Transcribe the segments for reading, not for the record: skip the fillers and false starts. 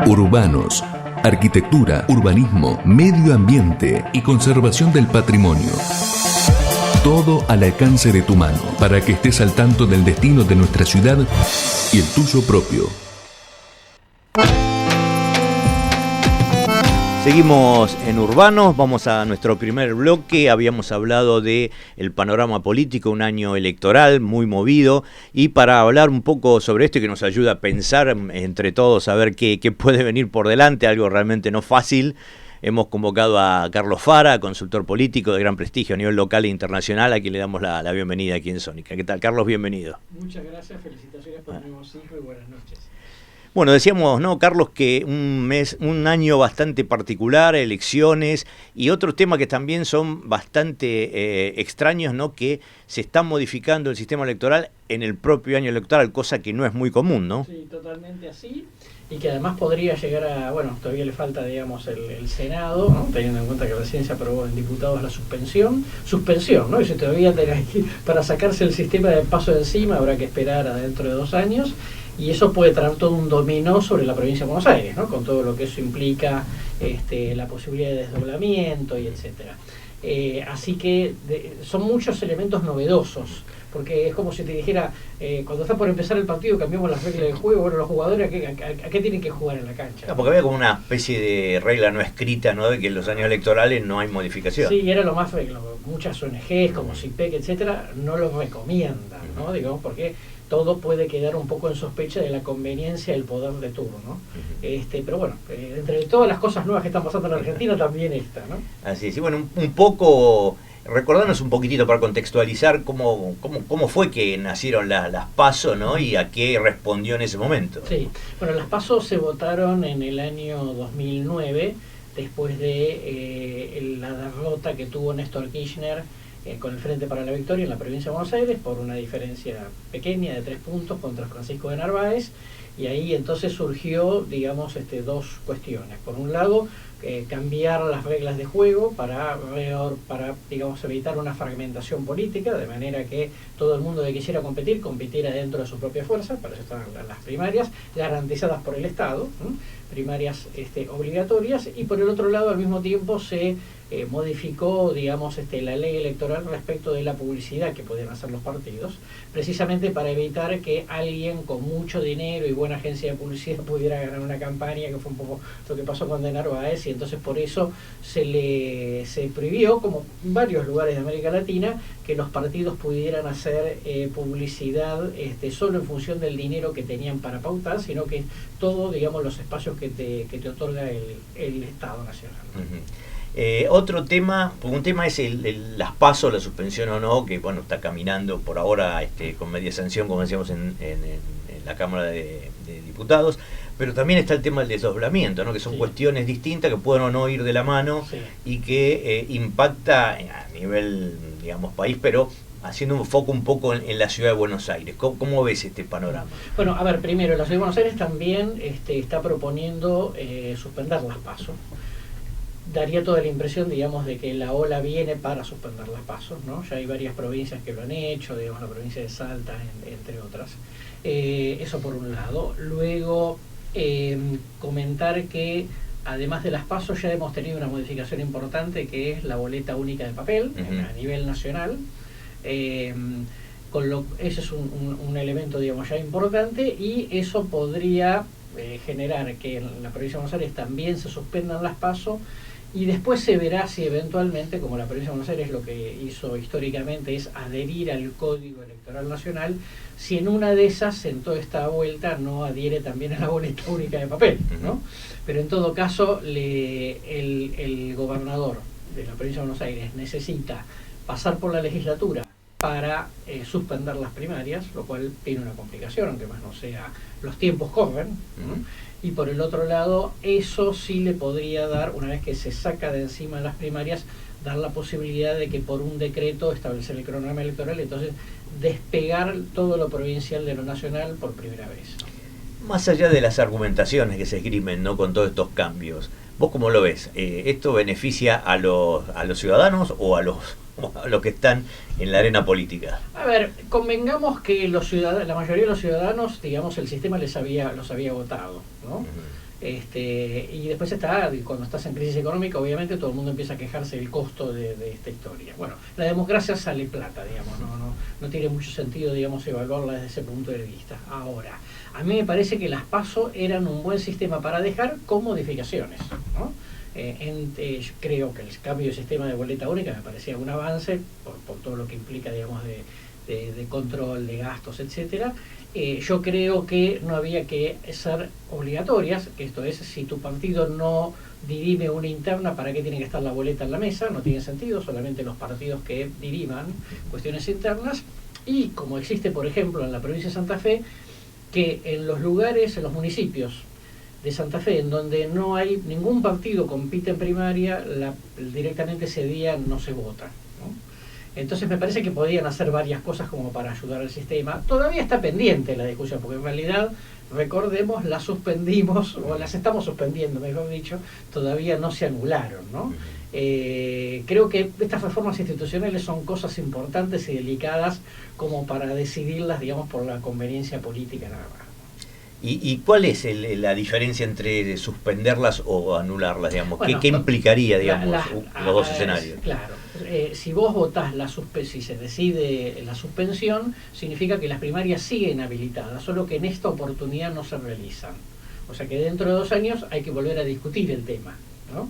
Urbanos, arquitectura, urbanismo, medio ambiente y conservación del patrimonio. Todo al alcance de tu mano para que estés al tanto del destino de nuestra ciudad y el tuyo propio. Seguimos en Urbanos, vamos a nuestro primer bloque. Habíamos hablado de el panorama político, un año electoral muy movido, y para hablar un poco sobre esto y que nos ayuda a pensar entre todos a ver qué puede venir por delante, algo realmente no fácil, hemos convocado a Carlos Fara, consultor político de gran prestigio a nivel local e internacional, a quien le damos la bienvenida aquí en Sónica. ¿Qué tal, Carlos? Bienvenido. Muchas gracias, felicitaciones por el nuevo ciclo y buenas noches. Bueno, decíamos, ¿no, Carlos, que un año bastante particular, elecciones y otros temas que también son bastante extraños, ¿no? Que se está modificando el sistema electoral en el propio año electoral, cosa que no es muy común, ¿no? Sí, totalmente así. Y que además podría llegar a, bueno, todavía le falta, digamos, el Senado, ¿no? Teniendo en cuenta que recién se aprobó en diputados la suspensión, ¿no? Y si todavía para sacarse el sistema de paso de encima habrá que esperar a dentro de 2 años. Y eso puede traer todo un dominó sobre la provincia de Buenos Aires, ¿no? Con todo lo que eso implica, la posibilidad de desdoblamiento y etcétera. Así que son muchos elementos novedosos, porque es como si te dijera, cuando está por empezar el partido cambiamos las reglas del juego, bueno, los jugadores ¿a qué tienen que jugar en la cancha? Porque había como una especie de regla no escrita, ¿no? De que en los años electorales no hay modificación. Sí, era lo más, muchas ONGs como CIPEC, etcétera, no lo recomiendan, ¿no? Digamos, porque todo puede quedar un poco en sospecha de la conveniencia del poder de turno, ¿no? Pero bueno, entre todas las cosas nuevas que están pasando en la Argentina también esta, ¿no? Así es, y bueno, un poco, recordarnos un poquitito para contextualizar cómo fue que nacieron las PASO, ¿no? Y a qué respondió en ese momento. Sí, bueno, las PASO se votaron en el año 2009, después de la derrota que tuvo Néstor Kirchner con el Frente para la Victoria en la provincia de Buenos Aires por una diferencia pequeña de 3 puntos contra Francisco de Narváez, y ahí entonces surgió, digamos, 2 cuestiones. Por un lado, cambiar las reglas de juego para digamos, evitar una fragmentación política, de manera que todo el mundo que quisiera competir, compitiera dentro de su propia fuerza. Para eso están las primarias, garantizadas por el Estado, primarias obligatorias, y por el otro lado, al mismo tiempo, se modificó, digamos, la ley electoral respecto de la publicidad que podían hacer los partidos, precisamente para evitar que alguien con mucho dinero y buena agencia de publicidad pudiera ganar una campaña, que fue un poco lo que pasó con de Narváez, y entonces por eso se prohibió, como en varios lugares de América Latina, que los partidos pudieran hacer publicidad solo en función del dinero que tenían para pautar, sino que todo, digamos, los espacios que te otorga el Estado Nacional. Otro tema, un tema es las PASO, la suspensión o no, que bueno, está caminando por ahora con media sanción, como decíamos en la Cámara de Diputados, pero también está el tema del desdoblamiento, ¿no? Que son cuestiones distintas que pueden o no ir de la mano, y que impacta a nivel, digamos, país, pero haciendo un foco un poco en la ciudad de Buenos Aires. ¿Cómo ves este panorama? Bueno, a ver, primero, la ciudad de Buenos Aires también está proponiendo suspender las PASO. Daría toda la impresión, digamos, de que la ola viene para suspender las PASO, ¿no? Ya hay varias provincias que lo han hecho, digamos, la provincia de Salta, entre otras. Eso por un lado. Luego, comentar que además de las PASO ya hemos tenido una modificación importante, que es la boleta única de papel a nivel nacional. Ese es un elemento, digamos, ya importante, y eso podría generar que en la provincia de Buenos Aires también se suspendan las PASO, y después se verá si eventualmente, como la provincia de Buenos Aires lo que hizo históricamente es adherir al Código Electoral Nacional, si en una de esas, en toda esta vuelta, no adhiere también a la boleta única de papel, ¿no? Pero en todo caso, el gobernador de la provincia de Buenos Aires necesita pasar por la legislatura para suspender las primarias, lo cual tiene una complicación, aunque más no sea, los tiempos corren, ¿no? Y por el otro lado, eso sí le podría dar, una vez que se saca de encima las primarias, dar la posibilidad de que por un decreto establecer el cronograma electoral, entonces despegar todo lo provincial de lo nacional por primera vez. Más allá de las argumentaciones que se esgrimen, ¿no?, con todos estos cambios, ¿vos cómo lo ves? ¿Esto beneficia a los ciudadanos o a los los que están en la arena política. A ver, convengamos que los ciudadanos, la mayoría de los ciudadanos, digamos, el sistema los había votado, ¿no? Ujú. Y después está, cuando estás en crisis económica, obviamente todo el mundo empieza a quejarse del costo de esta historia. Bueno, la democracia sale plata, digamos, no tiene mucho sentido, digamos, evaluarla desde ese punto de vista. Ahora, a mí me parece que las PASO eran un buen sistema para dejar con modificaciones, ¿no? Yo creo que el cambio de sistema de boleta única me parecía un avance por todo lo que implica, digamos, de control de gastos, etcétera. Yo creo que no había que ser obligatorias, que esto es, si tu partido no dirime una interna, ¿para qué tiene que estar la boleta en la mesa? No tiene sentido, solamente los partidos que diriman cuestiones internas. Y como existe, por ejemplo, en la provincia de Santa Fe, que en los lugares, en los municipios de Santa Fe, en donde no hay ningún partido compite en primaria, directamente ese día no se vota, ¿no? Entonces me parece que podían hacer varias cosas como para ayudar al sistema. Todavía está pendiente la discusión, porque en realidad, recordemos, las suspendimos, o las estamos suspendiendo, mejor dicho, todavía no se anularon, ¿no? Creo que estas reformas institucionales son cosas importantes y delicadas como para decidirlas, digamos, por la conveniencia política nada más. ¿Y cuál es la diferencia entre suspenderlas o anularlas, digamos? Bueno, ¿Qué implicaría, digamos, los dos escenarios? Claro, si vos votás si se decide la suspensión, significa que las primarias siguen habilitadas, solo que en esta oportunidad no se realizan. O sea que dentro de 2 años hay que volver a discutir el tema, ¿no?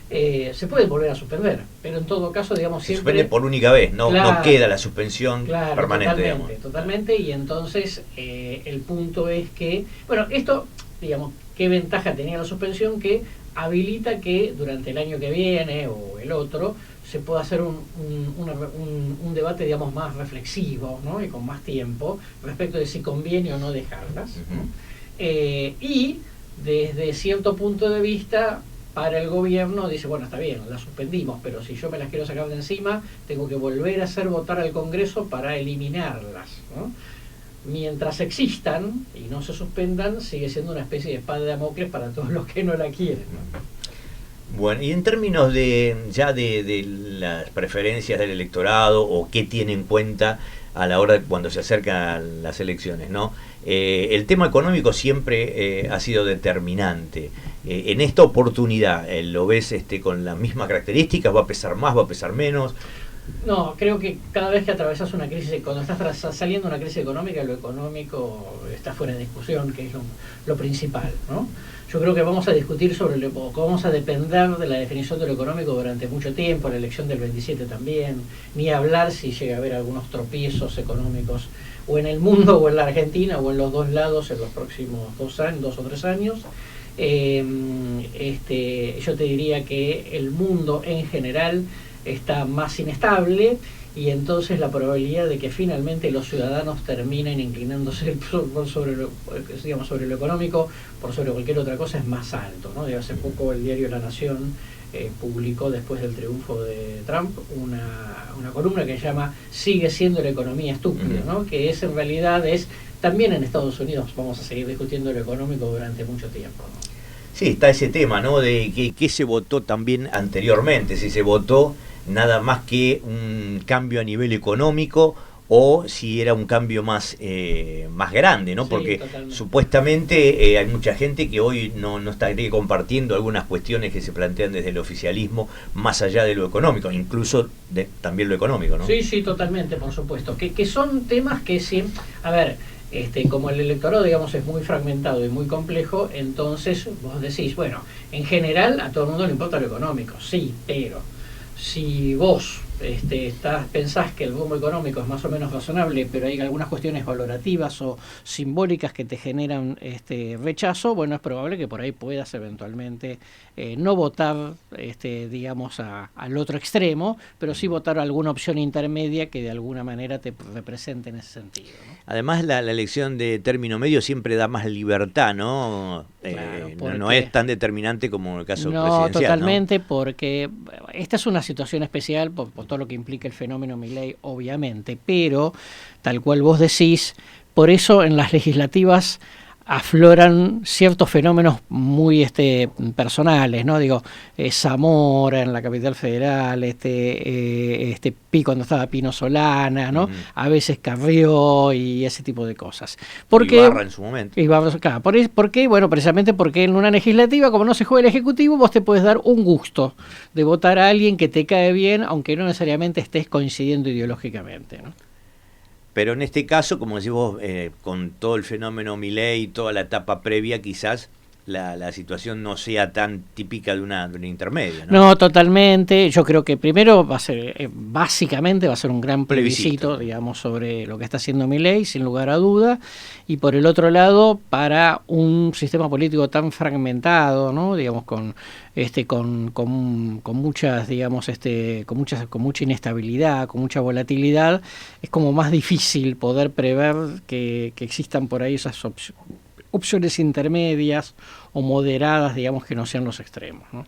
Se puede volver a suspender, pero en todo caso, digamos, Se siempre... suspende por única vez, no queda la suspensión permanente, totalmente, digamos. Totalmente, y entonces el punto es que, bueno, esto, digamos, ¿qué ventaja tenía la suspensión? Que habilita que durante el año que viene o el otro se pueda hacer un debate, digamos, más reflexivo, ¿no? Y con más tiempo respecto de si conviene o no dejarlas, ¿no? Y desde cierto punto de vista, para el gobierno dice, bueno, está bien, las suspendimos, pero si yo me las quiero sacar de encima, tengo que volver a hacer votar al Congreso para eliminarlas, ¿no? Mientras existan y no se suspendan, sigue siendo una especie de espada de Damocles para todos los que no la quieren, ¿no? Bueno, y en términos de las preferencias del electorado o qué tiene en cuenta a la hora de cuando se acercan las elecciones, ¿no? El tema económico siempre ha sido determinante. En esta oportunidad, ¿lo ves con las mismas características? ¿Va a pesar más? ¿Va a pesar menos? No, creo que cada vez que atravesas una crisis, cuando estás saliendo de una crisis económica, lo económico está fuera de discusión, que es lo principal, ¿no? Yo creo que vamos a discutir vamos a depender de la definición de lo económico durante mucho tiempo, la elección del 27 también, ni hablar si llega a haber algunos tropiezos económicos o en el mundo o en la Argentina o en los dos lados en los próximos 2 o 3 años. Yo te diría que el mundo en general está más inestable y entonces la probabilidad de que finalmente los ciudadanos terminen inclinándose sobre lo económico por sobre cualquier otra cosa es más alto, ¿no? De hace poco el diario La Nación publicó, después del triunfo de Trump, una columna que se llama "Sigue siendo la economía estúpida", ¿no? Que en realidad también en Estados Unidos vamos a seguir discutiendo lo económico durante mucho tiempo, ¿no? Sí, está ese tema, ¿no? De que se votó también anteriormente, si se votó nada más que un cambio a nivel económico o si era un cambio más grande, ¿no? Sí, porque totalmente. Supuestamente hay mucha gente que hoy no estaría compartiendo algunas cuestiones que se plantean desde el oficialismo más allá de lo económico, incluso también lo económico, ¿no? Sí, totalmente, por supuesto. Que son temas que sí, a ver, como el electorado, digamos, es muy fragmentado y muy complejo, entonces vos decís, bueno, en general a todo el mundo le importa lo económico, sí, pero si vos pensás que el rumbo económico es más o menos razonable, pero hay algunas cuestiones valorativas o simbólicas que te generan rechazo, bueno, es probable que por ahí puedas eventualmente no votar, digamos, al otro extremo, pero sí votar alguna opción intermedia que de alguna manera te represente en ese sentido, ¿no? Además, la elección de término medio siempre da más libertad, ¿no? Claro, no es tan determinante como el caso no, presidencial, totalmente, ¿no? porque esta es una situación especial por todo lo que implica el fenómeno Milei, obviamente, pero tal cual vos decís, por eso en las legislativas afloran ciertos fenómenos muy personales, ¿no? Digo, Zamora en la capital federal, cuando estaba Pino Solana, ¿no? A veces Carrió y ese tipo de cosas. Ibarra en su momento. Claro, ¿por qué? Bueno, precisamente porque en una legislativa, como no se juega el Ejecutivo, vos te puedes dar un gusto de votar a alguien que te cae bien, aunque no necesariamente estés coincidiendo ideológicamente, ¿no? Pero en este caso, como decís vos, con todo el fenómeno Milei y toda la etapa previa, quizás la situación no sea tan típica de una intermedia, ¿no? No, totalmente. Yo creo que primero va a ser, básicamente va a ser un gran plebiscito, digamos, sobre lo que está haciendo Milei, sin lugar a duda. Y por el otro lado, para un sistema político tan fragmentado, ¿no? Digamos, con muchas, digamos, con mucha inestabilidad, con mucha volatilidad, es como más difícil poder prever que existan por ahí esas opciones intermedias o moderadas, digamos, que no sean los extremos, ¿no?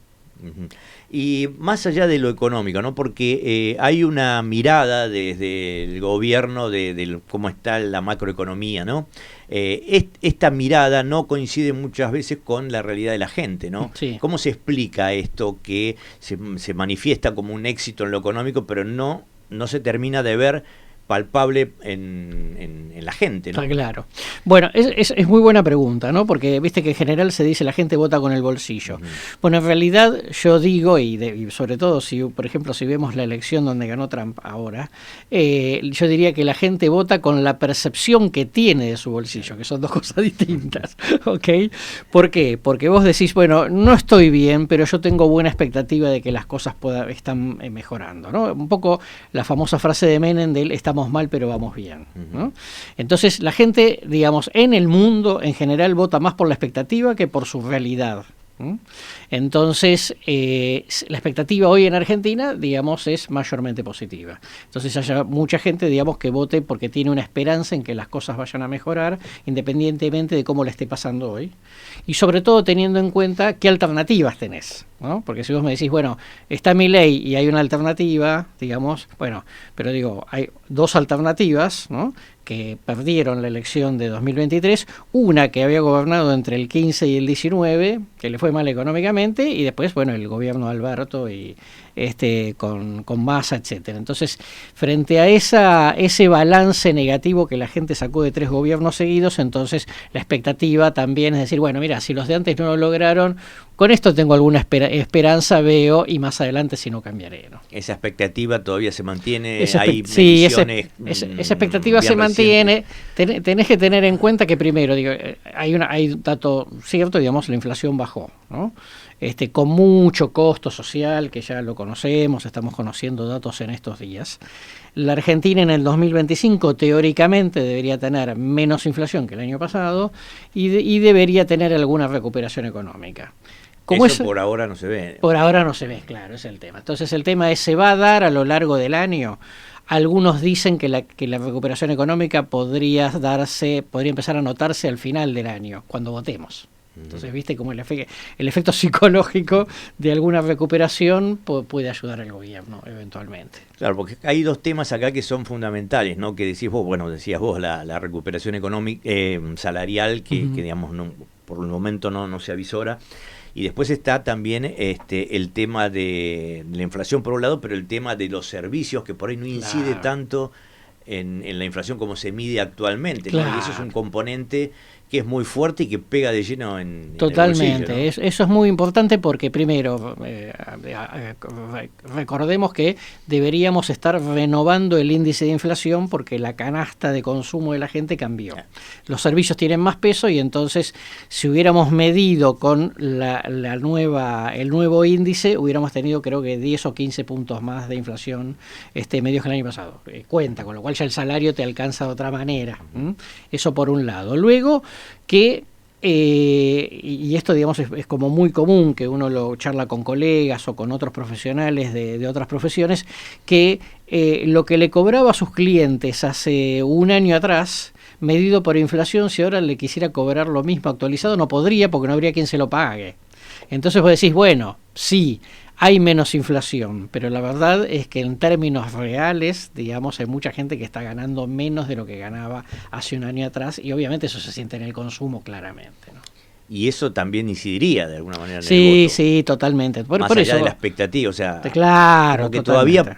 Y más allá de lo económico, ¿no? Porque hay una mirada desde el gobierno de cómo está la macroeconomía, ¿no? Esta mirada no coincide muchas veces con la realidad de la gente, ¿no? Sí. ¿Cómo se explica esto que se manifiesta como un éxito en lo económico, pero no se termina de ver palpable en la gente, ¿no? Claro. Bueno, es muy buena pregunta, ¿no? Porque viste que en general se dice la gente vota con el bolsillo. Bueno, en realidad yo digo, y sobre todo si, por ejemplo, si vemos la elección donde ganó Trump ahora, yo diría que la gente vota con la percepción que tiene de su bolsillo, que son dos cosas distintas, ¿ok? ¿Por qué? Porque vos decís, bueno, no estoy bien, pero yo tengo buena expectativa de que las cosas están mejorando, ¿no? Un poco la famosa frase de Menem del estamos mal pero vamos bien, ¿no? Entonces la gente, digamos, en el mundo en general vota más por la expectativa que por su realidad. Entonces la expectativa hoy en Argentina, digamos, es mayormente positiva. Entonces haya mucha gente, digamos, que vote porque tiene una esperanza en que las cosas vayan a mejorar independientemente de cómo le esté pasando hoy, y sobre todo teniendo en cuenta qué alternativas tenés, ¿no? Porque si vos me decís, bueno, está Milei y hay una alternativa, digamos, bueno, pero digo, hay dos alternativas, ¿no?, que perdieron la elección de 2023, una que había gobernado entre el 15 y el 19, que le fue mal económicamente, y después, bueno, el gobierno de Alberto y con Massa, etcétera. Entonces, frente a ese balance negativo que la gente sacó de 3 gobiernos seguidos, entonces la expectativa también es decir, bueno, mira, si los de antes no lo lograron, con esto tengo alguna esperanza, veo, y más adelante si no cambiaré, ¿no? Esa expectativa todavía se mantiene, hay mediciones. Esa expectativa se mantiene. Tenés que tener en cuenta que primero, digo, hay un dato cierto, digamos, la inflación bajó, ¿no? Con mucho costo social, que ya lo conocemos, estamos conociendo datos en estos días. La Argentina en el 2025 teóricamente debería tener menos inflación que el año pasado y debería tener alguna recuperación económica. Eso por ahora no se ve. Por ahora no se ve, claro, ese es el tema. Entonces el tema es, ¿se va a dar a lo largo del año? Algunos dicen que la recuperación económica podría empezar a notarse al final del año, cuando votemos. Entonces, viste como el efecto psicológico de alguna recuperación puede ayudar al gobierno eventualmente. Claro, porque hay dos temas acá que son fundamentales, ¿no? Que decías vos, la recuperación económica, salarial, que digamos, por el momento no se avisora. Y después está también el tema de la inflación por un lado, pero el tema de los servicios, que por ahí no incide tanto en la inflación como se mide actualmente, ¿no? Y eso es un componente que es muy fuerte y que pega de lleno en totalmente, el bolsillo, ¿no? Eso es muy importante porque primero recordemos que deberíamos estar renovando el índice de inflación porque la canasta de consumo de la gente cambió. Los servicios tienen más peso y entonces si hubiéramos medido con el nuevo índice hubiéramos tenido creo que 10 o 15 puntos más de inflación medios que el año pasado. Cuenta, con lo cual ya el salario te alcanza de otra manera. Eso por un lado. Luego que y esto digamos es como muy común que uno lo charla con colegas o con otros profesionales de otras profesiones, que lo que le cobraba a sus clientes hace un año atrás, medido por inflación, si ahora le quisiera cobrar lo mismo actualizado, no podría porque no habría quien se lo pague. Entonces vos decís, bueno, sí, hay menos inflación, pero la verdad es que en términos reales, digamos, hay mucha gente que está ganando menos de lo que ganaba hace un año atrás, y obviamente eso se siente en el consumo claramente, ¿no? Y eso también incidiría de alguna manera en sí, el voto. Sí, totalmente. Más por allá eso, de la expectativa, o sea, claro, que totalmente. todavía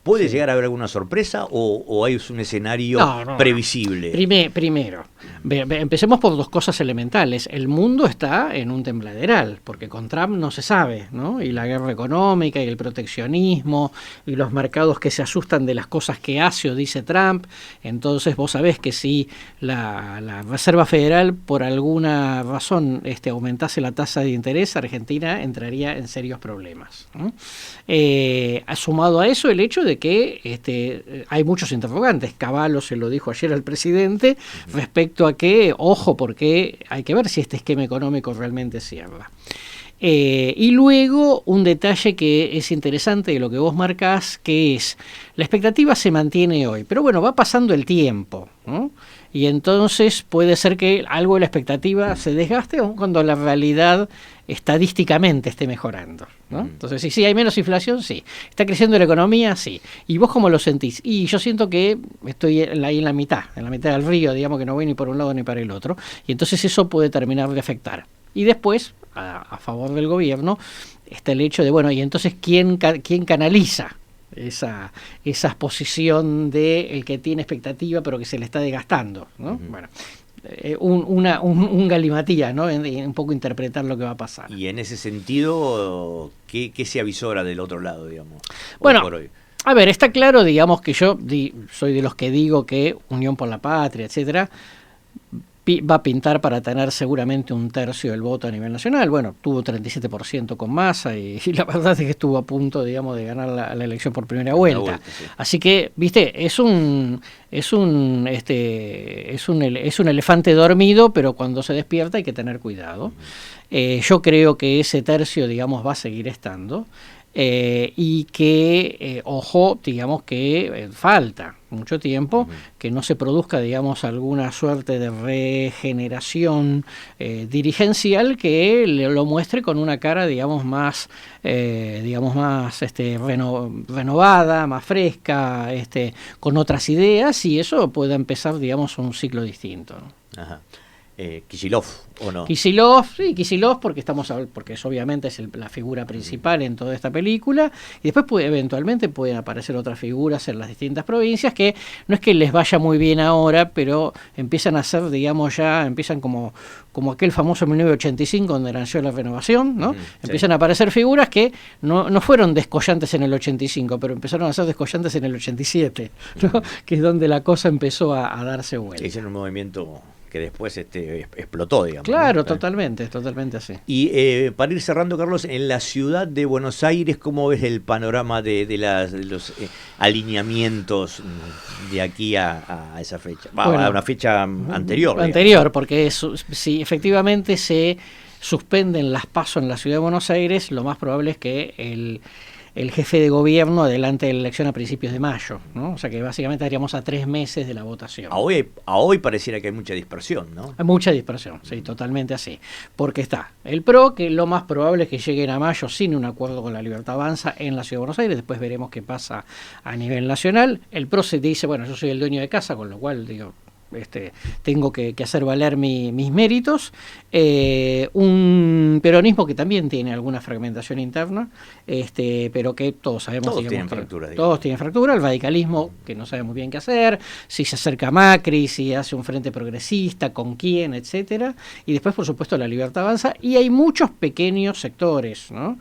puede Sí. llegar a haber alguna sorpresa o hay un escenario previsible. Primero, empecemos por dos cosas elementales. El mundo está en un tembladeral, porque con Trump no se sabe, ¿no? Y la guerra económica y el proteccionismo y los mercados que se asustan de las cosas que hace o dice Trump. Entonces vos sabés que si la Reserva Federal por alguna razón aumentase la tasa de interés, Argentina entraría en serios problemas, ¿no? Sumado a eso el hecho de que hay muchos interrogantes. Cavallo se lo dijo ayer al presidente respecto a que, ojo, porque hay que ver si este esquema económico realmente cierra. Y luego un detalle que es interesante de lo que vos marcás, que es, la expectativa se mantiene hoy, pero bueno, va pasando el tiempo, ¿no? Y entonces puede ser que algo de la expectativa se desgaste aun cuando la realidad estadísticamente esté mejorando, ¿no? Entonces, sí, hay menos inflación, sí. ¿Está creciendo la economía? Sí. ¿Y vos cómo lo sentís? Y yo siento que estoy ahí en la mitad del río, digamos que no voy ni por un lado ni para el otro, y entonces eso puede terminar de afectar. Y después, a favor del gobierno, está el hecho de, bueno, y entonces, ¿quién canaliza esa posición de el que tiene expectativa pero que se le está desgastando, ¿no? Bueno, un galimatía, ¿no? En un poco interpretar lo que va a pasar. Y en ese sentido, ¿qué se avisora del otro lado, digamos? Bueno, por hoy? A ver, está claro, digamos, que yo soy de los que digo que Unión por la Patria, etcétera, va a pintar para tener seguramente 1/3 del voto a nivel nacional. Bueno, tuvo 37% con Massa y la verdad es que estuvo a punto, digamos, de ganar la elección por primera vuelta. Sí. Así que, viste, es un elefante dormido, pero cuando se despierta hay que tener cuidado. Yo creo que ese tercio, digamos, va a seguir estando. Y que, ojo, digamos que falta mucho tiempo, que no se produzca, digamos, alguna suerte de regeneración dirigencial que lo muestre con una cara, digamos, más renovada, más fresca, con otras ideas, y eso pueda empezar, digamos, un ciclo distinto, ¿no? Ajá. Kicillof, ¿o no? Kicillof, porque obviamente es la figura principal en toda esta película, y después eventualmente pueden aparecer otras figuras en las distintas provincias que no es que les vaya muy bien ahora, pero empiezan a ser, digamos, empiezan como aquel famoso 1985 donde nació la renovación, ¿no? Empiezan a aparecer figuras que no fueron descollantes en el 85, pero empezaron a ser descollantes en el 87, ¿no? Que es donde la cosa empezó a darse vuelta. Es un movimiento que después explotó, digamos. Claro, ¿no? Totalmente así. Y para ir cerrando, Carlos, en la ciudad de Buenos Aires, ¿cómo ves el panorama de los alineamientos de aquí a esa fecha? A una fecha anterior. Anterior, porque si efectivamente se suspenden las PASO en la ciudad de Buenos Aires, lo más probable es que el jefe de gobierno adelante de la elección a principios de mayo, ¿no? O sea que básicamente estaríamos a 3 meses de la votación. A hoy pareciera que hay mucha dispersión, ¿no? Hay mucha dispersión, sí, totalmente así. Porque está el PRO, que lo más probable es que lleguen a mayo sin un acuerdo con la Libertad Avanza en la Ciudad de Buenos Aires, después veremos qué pasa a nivel nacional. El PRO se dice, bueno, yo soy el dueño de casa, con lo cual, digo, tengo que hacer valer mis méritos. Un peronismo que también tiene alguna fragmentación interna, pero que todos sabemos, todos tienen fractura, el radicalismo que no sabe muy bien qué hacer, si se acerca a Macri, si hace un frente progresista, con quién, etcétera, y después por supuesto la Libertad Avanza, y hay muchos pequeños sectores, ¿no?,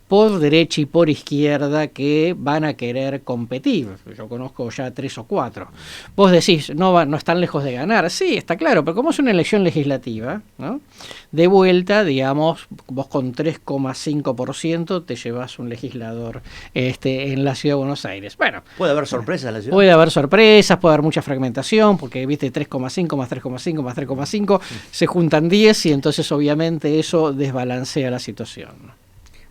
por derecha y por izquierda, que van a querer competir. Yo conozco ya 3 o 4. Vos decís, no están lejos de ganar. Sí, está claro, pero como es una elección legislativa, ¿no?, de vuelta, digamos, vos con 3,5% te llevas un legislador en la Ciudad de Buenos Aires. Bueno, ¿puede haber sorpresas en la ciudad? Puede haber sorpresas, puede haber mucha fragmentación, porque, viste, 3,5 más 3,5 más 3,5 se juntan 10, y entonces obviamente eso desbalancea la situación.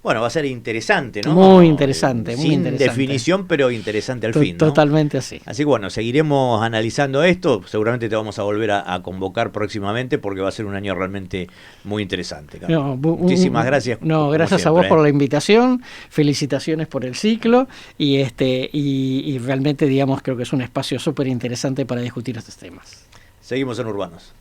Bueno, va a ser interesante, ¿no? Muy interesante, muy Sin interesante. definición, pero interesante al fin, ¿no? Totalmente así. Así que bueno, seguiremos analizando esto. Seguramente te vamos a volver a convocar próximamente porque va a ser un año realmente muy interesante. No, Muchísimas gracias. No, gracias siempre, a vos por la invitación. Felicitaciones por el ciclo y realmente, digamos, creo que es un espacio súper interesante para discutir estos temas. Seguimos en Urbanos.